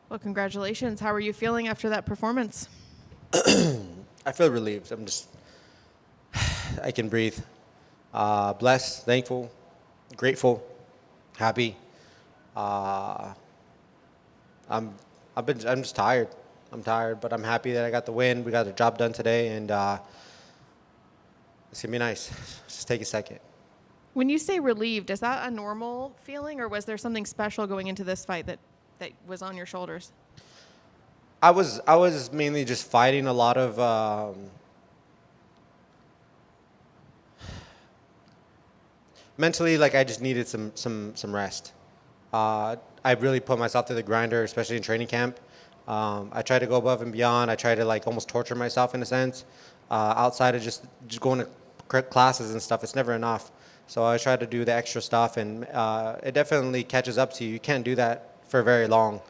Well, congratulations. How are you feeling after that performance? I feel relieved. I can breathe. Blessed, thankful, grateful, happy. Uh, I'm just tired. I'm tired, but I'm happy that I got the win. We got the job done today, and it's gonna be nice. Just take a second. When you say relieved, is that a normal feeling, or was there something special going into this fight that was on your shoulders? I was mainly just fighting a lot of mentally. Like I just needed some rest. I really put myself through the grinder, especially in training camp. I try to go above and beyond. I try to like almost torture myself in a sense. Outside of just going to classes and stuff, it's never enough. So I try to do the extra stuff, and it definitely catches up to you. You can't do that for very long.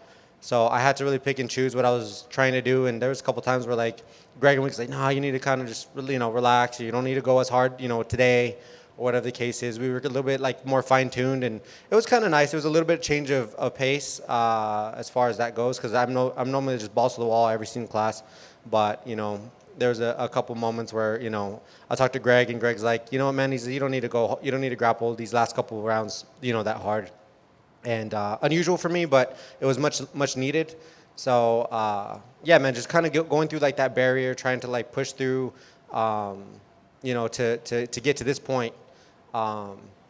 So I had to really pick and choose what I was trying to do. And there was a couple times where like Greg and Wick's like, no, you need to kind of just really, relax. You don't need to go as hard, today or whatever the case is. We were a little bit like more fine tuned, and it was kind of nice. It was a little bit change of pace as far as that goes, because I'm normally just balls to the wall every single class, but there was a couple moments where I talked to Greg, and Greg's like, you know what, man, he said, you don't need to grapple these last couple of rounds, that hard, and unusual for me, but it was much needed. So yeah, man, just kind of going through like that barrier, trying to like push through, to get to this point.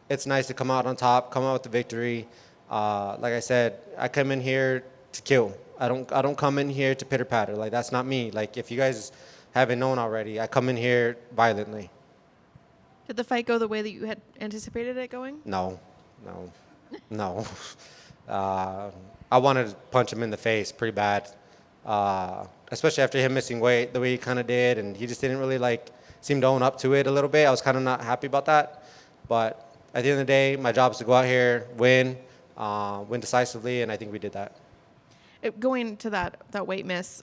It's nice to come out on top, come out with the victory. Like I said, I come in here to kill. I don't come in here to pitter patter. Like that's not me. Like if you guys haven't known already, I come in here violently. Did the fight go the way that you had anticipated it going? No. No. I wanted to punch him in the face pretty bad, especially after him missing weight the way he kind of did, and he just didn't really like seem to own up to it a little bit. I was kind of not happy about that, but at the end of the day, my job is to go out here, win decisively, and I think we did that. Going to that weight miss,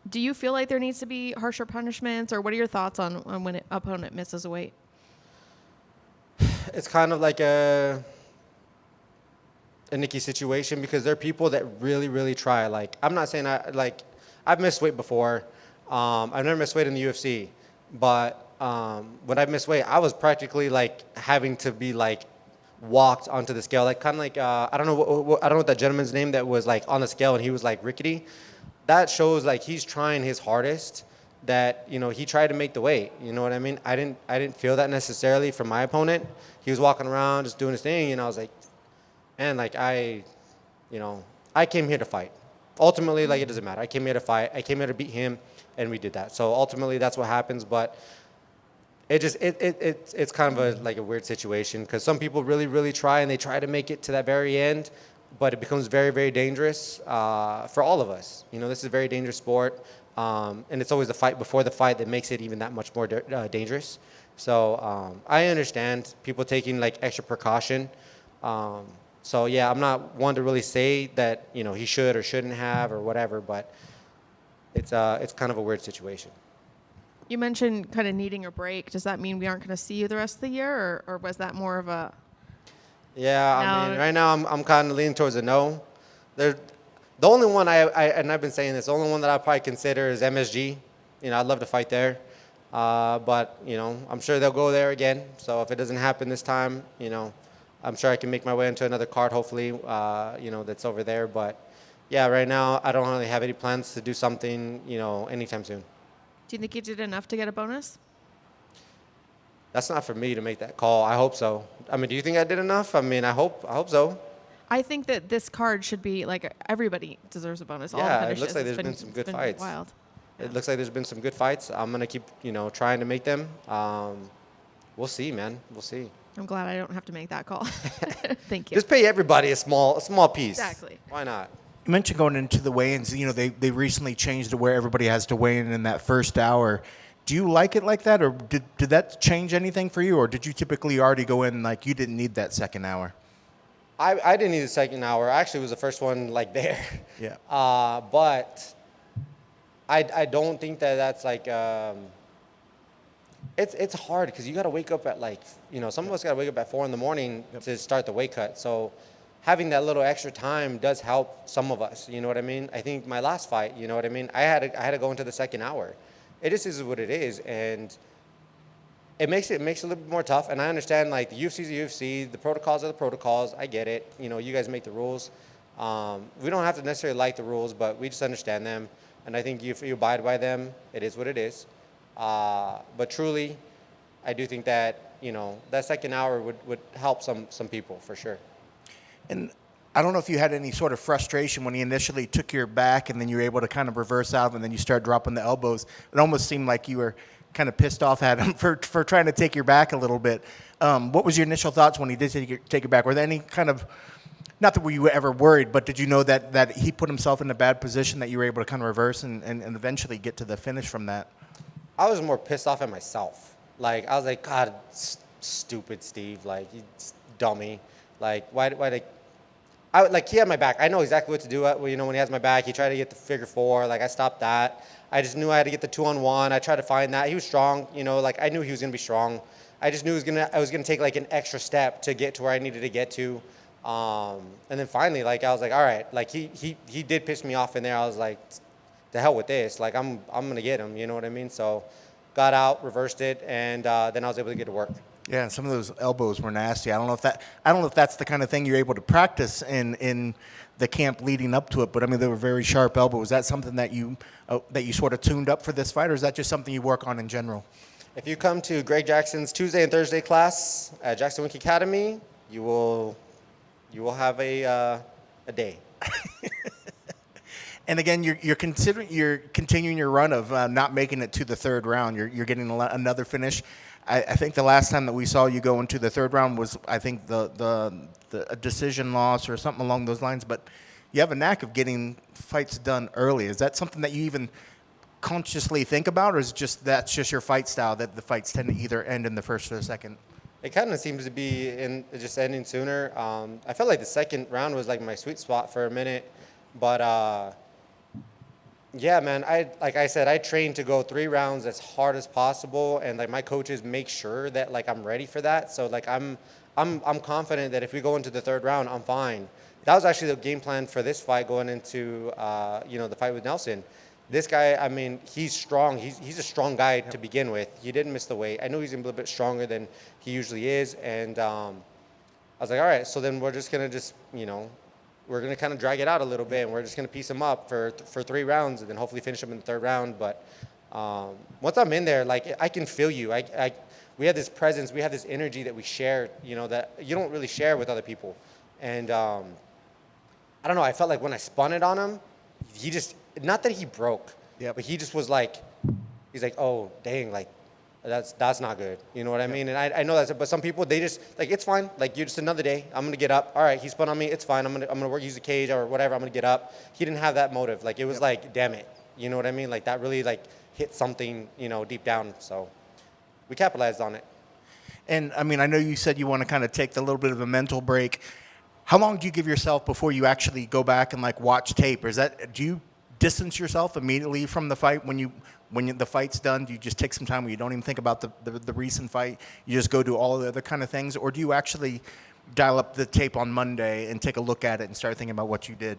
do you feel like there needs to be harsher punishments, or what are your thoughts on when an opponent misses a weight? It's kind of like a Nikki situation, because there are people that really, really try. Like, I'm not saying I've missed weight before. I've never missed weight in the UFC, but when I missed weight, I was practically like having to be like walked onto the scale, like kind of like I don't know what that gentleman's name that was like on the scale and he was like rickety. That shows like he's trying his hardest. That he tried to make the weight. You know what I mean? I didn't feel that necessarily from my opponent. He was walking around just doing his thing, and I was like, man, like I came here to fight. Ultimately, like it doesn't matter. I came here to fight. I came here to beat him, and we did that. So ultimately, that's what happens. But it's kind of like a weird situation, because some people really, really try, and they try to make it to that very end, but it becomes very, very dangerous for all of us. This is a very dangerous sport, and it's always the fight before the fight that makes it even that much more dangerous. So I understand people taking like extra precaution. So yeah, I'm not one to really say that he should or shouldn't have or whatever, but it's kind of a weird situation. You mentioned kind of needing a break. Does that mean we aren't going to see you the rest of the year, or was that more of a? Yeah, I mean, right now I'm kind of leaning towards a no. The only one and I've been saying this, the only one that I probably consider is MSG. I'd love to fight there, but I'm sure they'll go there again. So if it doesn't happen this time, I'm sure I can make my way into another card, hopefully, that's over there. But yeah, right now I don't really have any plans to do something, anytime soon. Do you think you did enough to get a bonus? That's not for me to make that call. I hope so. I mean, do you think I did enough? I mean, I hope so. I think that this card should be like everybody deserves a bonus. All the Yeah, finishes. it looks like there's been some good fights. Wild. It looks like there's been some good fights. I'm gonna keep, trying to make them. We'll see, man. We'll see. I'm glad I don't have to make that call. Thank you. Just pay everybody a small piece. Exactly. Why not? You mentioned going into the weigh-ins. They recently changed to where everybody has to weigh in that first hour. Do you like it like that, or did that change anything for you, or did you typically already go in like you didn't need that second hour? I didn't need the second hour. I actually was the first one like there. Yeah. But I don't think that's like it's hard, because you got to wake up at like some of us got to wake up at 4 a.m. to start the weight cut. So having that little extra time does help some of us. You know what I mean? I think my last fight, you know what I mean? I had to go into the second hour. It just is what it is, and it makes it a little bit more tough. And I understand, like, the UFC's the UFC, the protocols are the protocols. I get it. You know, you guys make the rules. We don't have to necessarily like the rules, but we just understand them. And I think if you abide by them, it is what it is. But truly, I do think that, you know, that second hour would help some people for sure. And I don't know if you had any sort of frustration when he initially took your back and then you were able to kind of reverse out and then you start dropping the elbows. It almost seemed like you were kind of pissed off at him for trying to take your back a little bit. What was your initial thoughts when he did take your back? Were there any kind of, not that were you ever worried, but did you know that he put himself in a bad position that you were able to kind of reverse and eventually get to the finish from that? I was more pissed off at myself. Like, I was like, God, stupid Steve. Like, you dummy. Like, why like, he had my back. I know exactly what to do. You know, when he has my back, he tried to get the figure four. Like, I stopped that. I just knew I had to get the 2-on-1. I tried to find that. He was strong. You know, like, I knew he was going to be strong. I just knew I was gonna take, like, an extra step to get to where I needed to get to. And then finally, like, I was like, all right. Like, he did piss me off in there. I was like, to hell with this. Like, I'm going to get him. You know what I mean? So got out, reversed it, and then I was able to get to work. Yeah, and some of those elbows were nasty. I don't know if that's the kind of thing you're able to practice in the camp leading up to it. But I mean, they were very sharp elbows. Is that something that you sort of tuned up for this fight, or is that just something you work on in general? If you come to Greg Jackson's Tuesday and Thursday class at Jackson Wink Academy, you will have a day. And again, you're continuing your run of not making it to the third round. You're getting another finish. I think the last time that we saw you go into the third round was, I think, a decision loss or something along those lines. But you have a knack of getting fights done early. Is that something that you even consciously think about, or is that's just your fight style, that the fights tend to either end in the first or the second? It kind of seems to be just ending sooner. I felt like the second round was like my sweet spot for a minute, but yeah, man. Like I said, I train to go 3 rounds as hard as possible, and like my coaches make sure that like I'm ready for that. So like I'm confident that if we go into the third round, I'm fine. That was actually the game plan for this fight going into the fight with Nelson. This guy, I mean, he's strong. He's a strong guy to begin with. He didn't miss the weight. I knew he's a little bit stronger than he usually is, and I was like, all right, so then we're just gonna we're going to kind of drag it out a little bit, and we're just going to piece him up for 3 rounds and then hopefully finish him in the third round. But once I'm in there, like, I can feel you. We have this presence. We have this energy that we share, that you don't really share with other people. And I don't know. I felt like when I spun it on him, he just – not that he broke, but he just was like – he's like, oh, dang, like, that's not good. You know what I mean? And I know that, but some people, they just like, it's fine. Like, you're just another day. I'm gonna get up. All right, he spun on me. It's fine. I'm gonna work, use the cage or whatever. I'm gonna get up. He didn't have that motive. Like, it was like, damn it. You know what I mean? Like, that really like hit something, deep down. So we capitalized on it. And I mean, I know you said you want to kind of take the little bit of a mental break. How long do you give yourself before you actually go back and like watch tape? Or do you distance yourself immediately from the fight when the fight's done? Do you just take some time where you don't even think about the recent fight? You just go do all the other kind of things? Or do you actually dial up the tape on Monday and take a look at it and start thinking about what you did?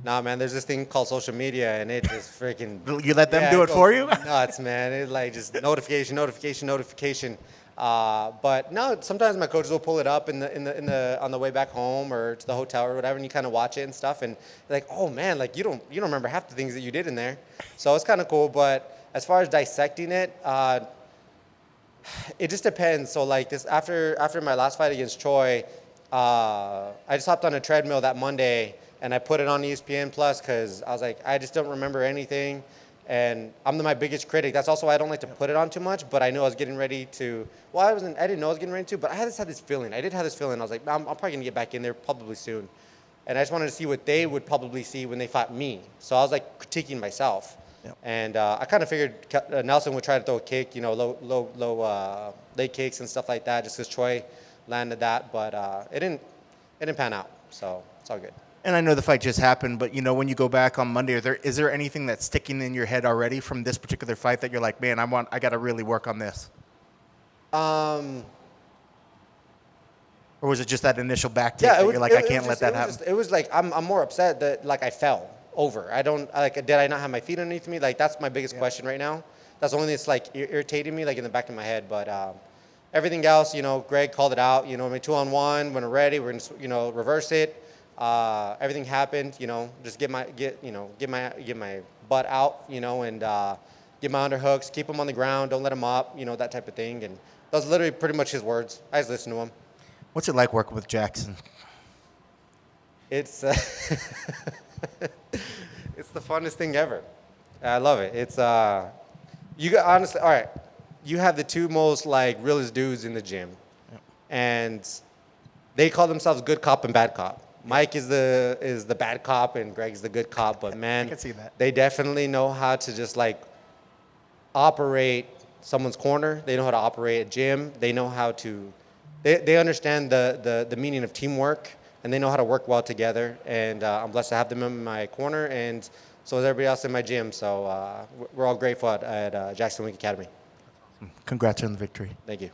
Nah, man, there's this thing called social media, and it just freaking... You let them do it for you? Nuts, man. It's like just notification. But no, sometimes my coaches will pull it up on the way back home or to the hotel or whatever, and you kind of watch it and stuff, and you're like, oh man, like you don't remember half the things that you did in there. So it's kind of cool. But as far as dissecting it, it just depends. So like this, after my last fight against Troy, I just hopped on a treadmill that Monday and I put it on ESPN Plus because I was like, I just don't remember anything. And I'm my biggest critic. That's also why I don't like to put it on too much. But I knew I was getting ready to. Well, I didn't know I was getting ready to. But I had this feeling. I did have this feeling. I was like, I'm probably gonna get back in there probably soon. And I just wanted to see what they would probably see when they fought me. So I was like critiquing myself. Yep. And I kind of figured Nelson would try to throw a kick, low leg kicks and stuff like that, just because Troy landed that. But it didn't pan out. So it's all good. And I know the fight just happened, but when you go back on Monday, is there anything that's sticking in your head already from this particular fight that you're like, man, I got to really work on this? Well, Or was it just that initial back take Yeah, that you're like, I can't let that happen? It was like I'm more upset that like I fell over. Did I not have my feet underneath me? Like that's my biggest question right now. That's the only thing that's like irritating me, like in the back of my head. But everything else, Greg called it out. I mean, 2-on-1. When we're ready, we're gonna, reverse it. Everything happened. Just get my butt out. And get my underhooks. Keep him on the ground. Don't let him up. That type of thing. And that was literally pretty much his words. I just listened to him. What's it like working with Jackson? It's it's the funnest thing ever. I love it. It's you got honestly. All right, you have the two most like realest dudes in the gym, and they call themselves good cop and bad cop. Mike is the bad cop and Greg's the good cop. But man, I can see that. They definitely know how to just like operate someone's corner. They know how to operate a gym. They know how to. They understand the meaning of teamwork, and they know how to work well together. And I'm blessed to have them in my corner, and so is everybody else in my gym. So we're all grateful at Jackson Wink Academy. Congrats on the victory. Thank you.